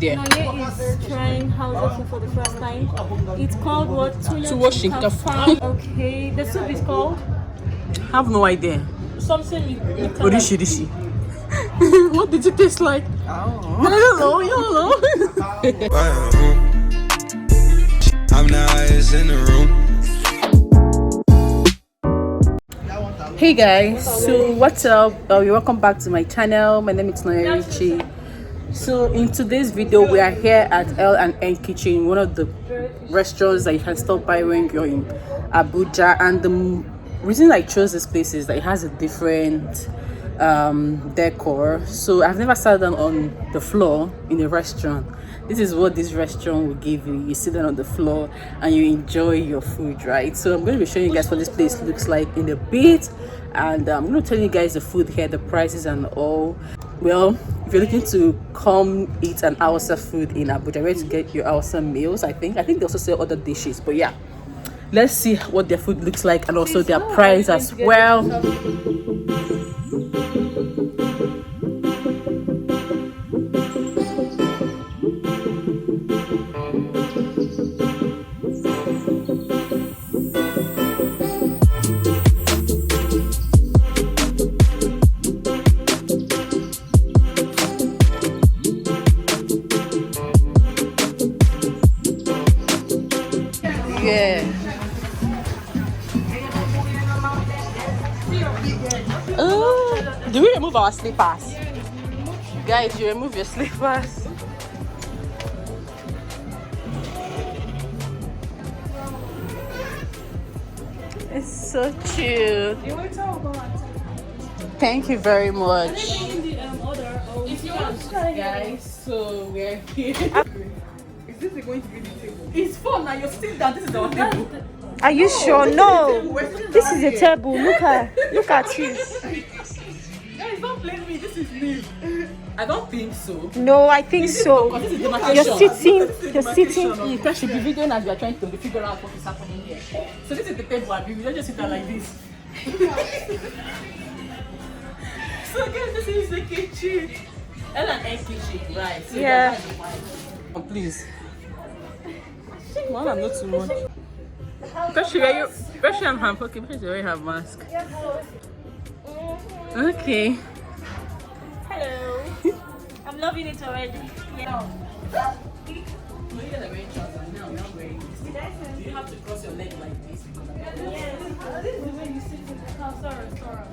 Yeah. Noye is trying Hausa food for the first time. It's called what? Tuwo Shinkafa. Okay, the soup is called Have no idea. something with Rishi. What did it taste like? I don't know. You don't know. I'm not in the room. Hey guys, so what's up? Welcome back to my channel. My name is Richie. So in today's video, we are here at L&N Kitchen, one of the restaurants that you can stop by when you're in Abuja. And the reason I chose this place is that it has a different decor. So I've never sat down on the floor in a restaurant. This is what this restaurant will give you. You sit down on the floor and you enjoy your food, right? So I'm going to be showing you guys what this place looks like in a bit, and I'm going to tell you guys the food here, the prices and all. Well, if you're looking to come eat an Hausa food in Abuja, where to get your Hausa meals, I think they also sell other dishes. But yeah, let's see what their food looks like and also their price as well. Yeah. Do we remove our slippers? Guys, you remove your slippers. It's so cute. Thank you very much. Guys, so we're here. Is this going to be the table? It's fun now. You're sitting down. This is our table. Are you sure? No. This is a table. Look at you. Guys, don't blame me. This is me. I don't think so. No, I think so. This is the You're sitting. You're sitting. You guys should be videoing as we are trying to figure out what is happening here. So this is the table. We don't just sit down like this. So guys, this is the kitchen. L&N kitchen, right? So Yeah. Please. Well, I'm not too much. Because Russia and ham, okay, because you already have mask. Okay. Hello. I'm loving it already. Yeah. Do you have to cross your leg like this? Yes. This is the way you sit in the Hausa Restaurant.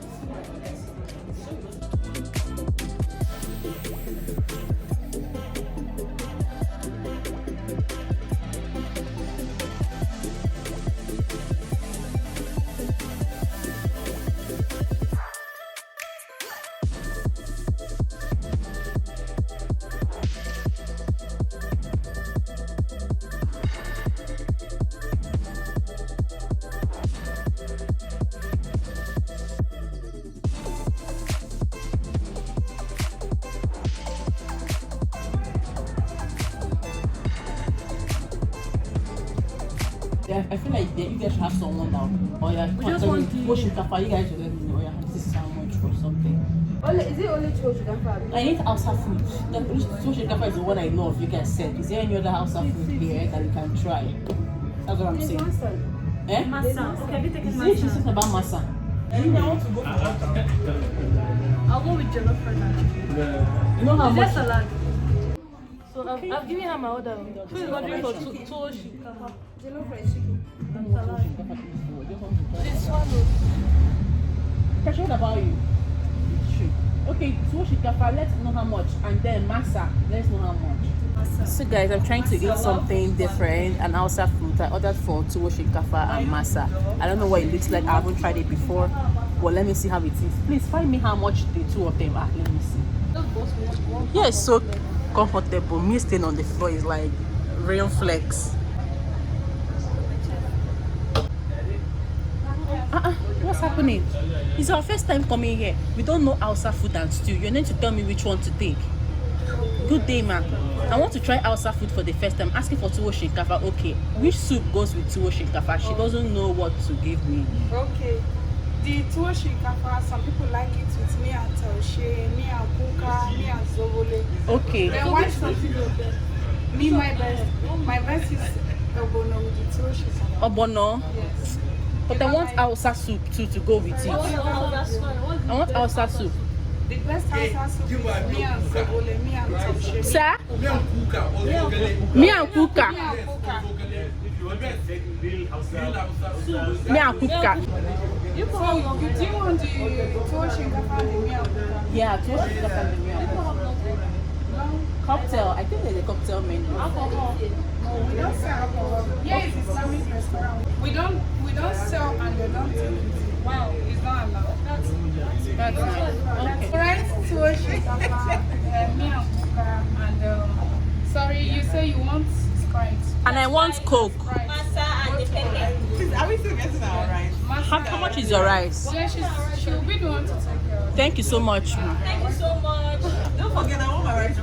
Yeah, I feel like you guys should have someone now. Or yeah, we just want Tuwo Shinkafa. You guys should let me know. Yeah, this is how much for something. Is it only Tuwo Shinkafa? I need Hausa food. The Tuwo Shinkafa is the one I know of. You guys said. Is there any other Hausa food here that we can try? That's what I'm saying. Eh? Masa. Okay, have you taken She's masa? talking about masa. I want to go for I'll go with jollof for now. You know how Is there much? salad? So I've given her my order. Who is ordering for Tuwo Shinkafa? Jollof rice chicken. And salad. She's swallowed. Kasha, what about you? Okay, Tuwo Shinkafa, let's know how much. And then masa, let's know how much. So guys, I'm trying to eat something different and Hausa food. I ordered for Tuwo Shinkafa and masa. I don't know what it looks like. I haven't tried it before. Well, let me see how it is. Please find me how much the two of them are. Let me see. Yeah, it's so comfortable. Me staying on the floor is like real flex. What's happening? It's our first time coming here. We don't know Hausa food and stew. You need to tell me which one to take. Good day, ma'am. I want to try Hausa food for the first time. Asking for Tuwo Shinkafa. Okay, which soup goes with Tuwo Shinkafa? She doesn't know what to give me. Okay. The Tuwo Shinkafa, some people like it with me and taushe, me and kuka, me and zogole. Okay. Then why some people? Me, my best is obono with the Tuwo Shinkafa. Obono. Yes. But I want Hausa soup too to go with it. I want Hausa soup. The best Hausa soup is me and zogole, me and taushe. Sir? Me and kuka. Me and kuka. Me and kuka. Me and kuka. So, do you want the Tuwo Shinkafa and the me and kuka? Yeah, Tuwo Shinkafa and the me and kuka. Cocktail. I think there's a cocktail menu. Alcohol. No, we don't sell alcohol. Here is Islamic restaurant. We don't sell and they don't take it. Wow, it's not allowed. That's That's nice. Okay. right. Tuwo Shinkafa, me and kuka, and sorry, you say you want Sprite. And I want Coke. Sprite. Are we still getting our rice? How much is your rice? Yeah, she'll be the one to take care of it. Thank you so much. Thank you so much. Don't forget, I want my rice.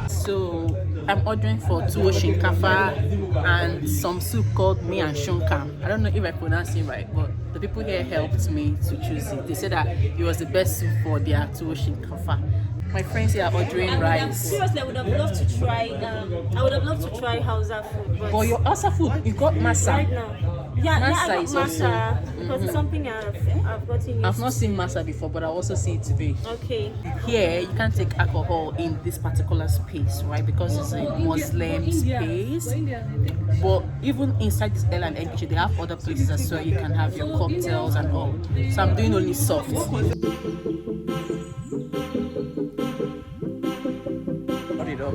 So I'm ordering for Tuwo Shinkafa and some soup called me and shunka. I don't know if I pronounced it right, but the people here helped me to choose it. They said that it was the best soup for their Tuwo Shinkafa. My friends here are ordering rice. Seriously, I would have loved to try. I would have loved to try Hausa food. But your Hausa food, you got masa. Right now, yeah, I Masa got is also- masa because it's something I've gotten used I've not seen masa before, but I also see it today. Okay. Here, you can't take alcohol in this particular space, right? Because it's a Muslim space. But even inside this L and N kitchen, they have other places as well. You can have your cocktails and all. So I'm doing only soft. Put it up.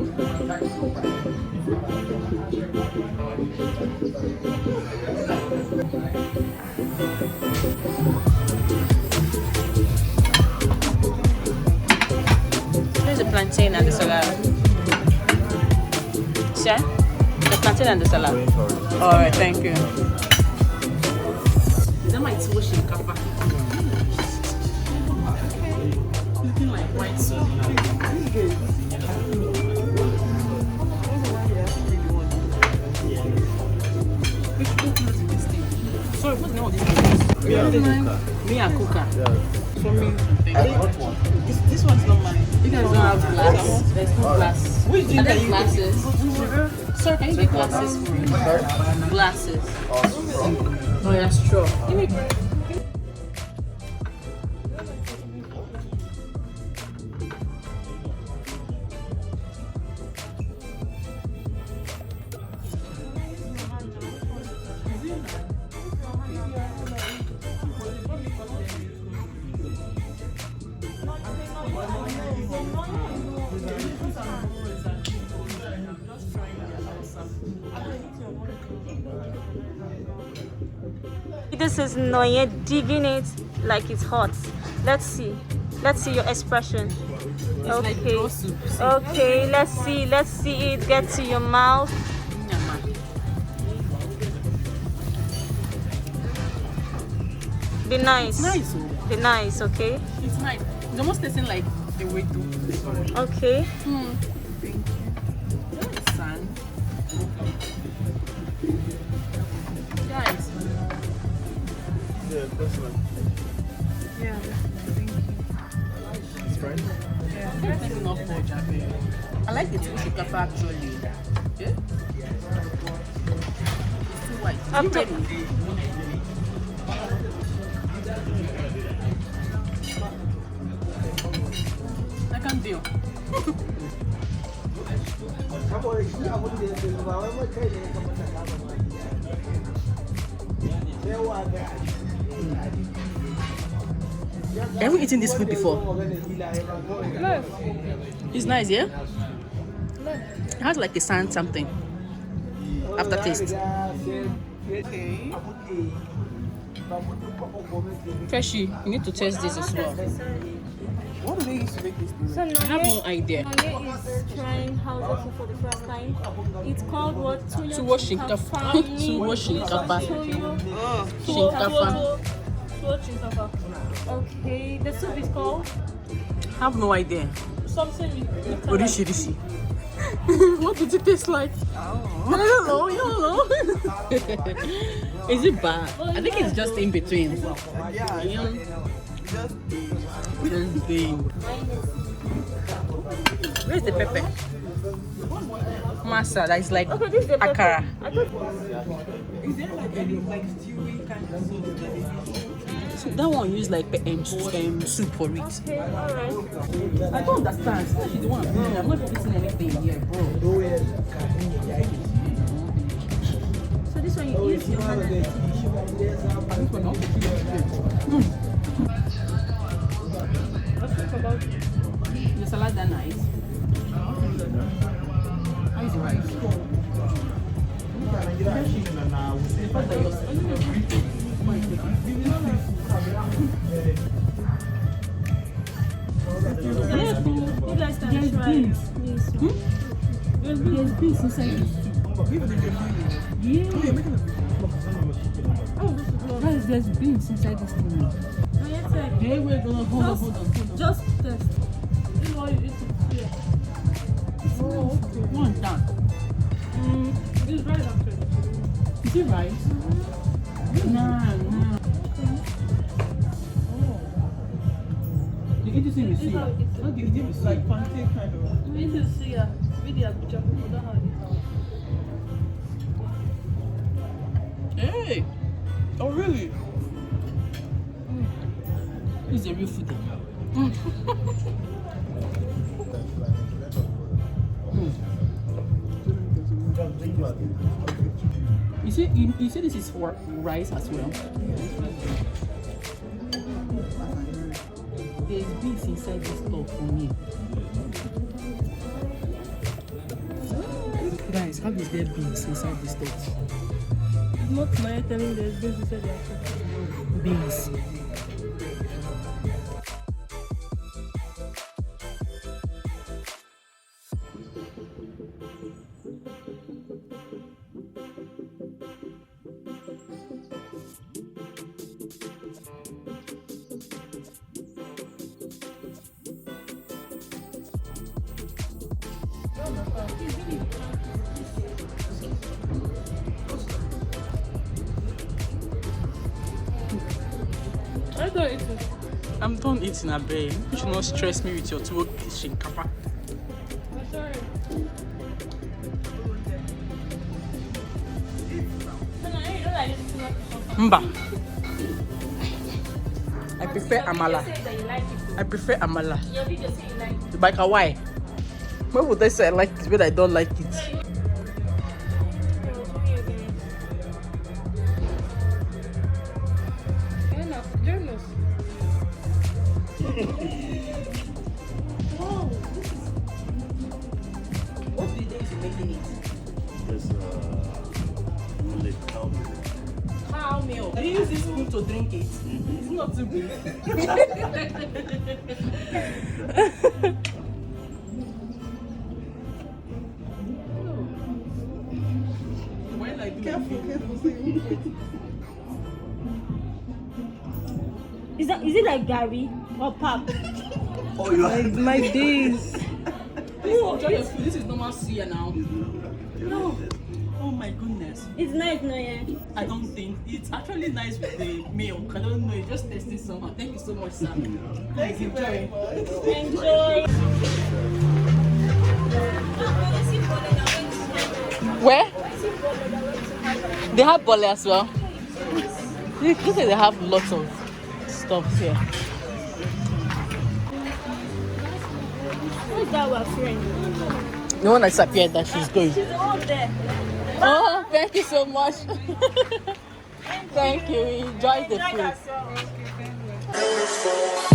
Here's the plantain and the salad. Sir? The plantain and the salad. Alright, thank you. Is that my Tuwo Shinkafa? Looking like white soup. Sorry, what's the name of this place? Me and Kuka. For me. This one's not mine. You guys don't have glass. There's no glass. Which drink are you glasses? Sir, can you get glasses for me? Glasses. Oh yeah, straw. Give me. This is Noye digging it like it's hot. Let's see your expression. Okay. Okay, let's see it get to your mouth. Be nice. It's nice. Be nice, okay? It's nice. It's almost tasting like the way to. Okay. Sand. Guys. Yeah, thank you. I like the Tuwo Shinkafa actually. Yeah? It's too white. Up You to- ready? I can't deal. Have you eaten this food before? No. It's nice, yeah? It has like a sand something. Aftertaste. Freshie, you need to test this as well. What do they use to make this food? So I have no idea. Noye is trying Hausa food for the first time. It's called what? Tuwo Shinkafa. Tuwo Shinkafa. Tuwo Shinkafa. Okay, the soup is called I have no idea. something with Orishi. What did it taste like? I don't know. You don't know. Is it bad? I think it's just in between. Yeah, You know? just Just the. Where's the pepper? Masa, that is like Okay, this is the pepper. akara. I thought is there like any like stewy kind of soup that is So that one used like soup for it. okay, alright. I don't understand. She's the one. I'm not fixing anything here, bro. So this one you use your hand and let's talk about The salad that nice. How is the rice? The fact that you guys can try this. there's beans inside this. Yeah. Guys, there's beans inside this thing. No, yes, sir. Hey, we're gonna hold on. Just test. This is what you eat it here. Oh, okay. One done. This is rice actually. Is it rice? Nah. You eat this in the sea. This is how it is. How do you eat this like pancake kind of. This is here. With the Abuja people don't have it. Hey! Oh really? This is a real food. You see this is for rice as well. There's beans inside this stuff for me. Guys, how is there beans inside this stuff? It's not my telling there's beans inside there. Beans. I don't eat it. I'm done eating a babe. You should not stress me with your Tuwo Shinkafa. I'm sorry. Mba. I prefer amala. I prefer amala. Your video say you like it. Like why? Why would I say I like it when I don't like it? What do you think is making it? Just milk, cow milk. Cow milk. Do you use this spoon to drink it? It's not too big. Why like Careful, so you won't get Is it like Gary or pap? Oh, you are. My days. enjoy your food. This is normal suya now. No. Oh my goodness. It's nice, no, yeah. I don't think it's actually nice with the milk. I don't know. It just tasted somehow. Thank you so much, Sam. Thank you very much. Enjoy. Where? They have bole as well. Look like they have lots of stuff here. Who's that our friend? The one that disappeared that she's going. She's the one there. Oh, thank you so much. Thank you. Enjoy the Enjoy food. yourself.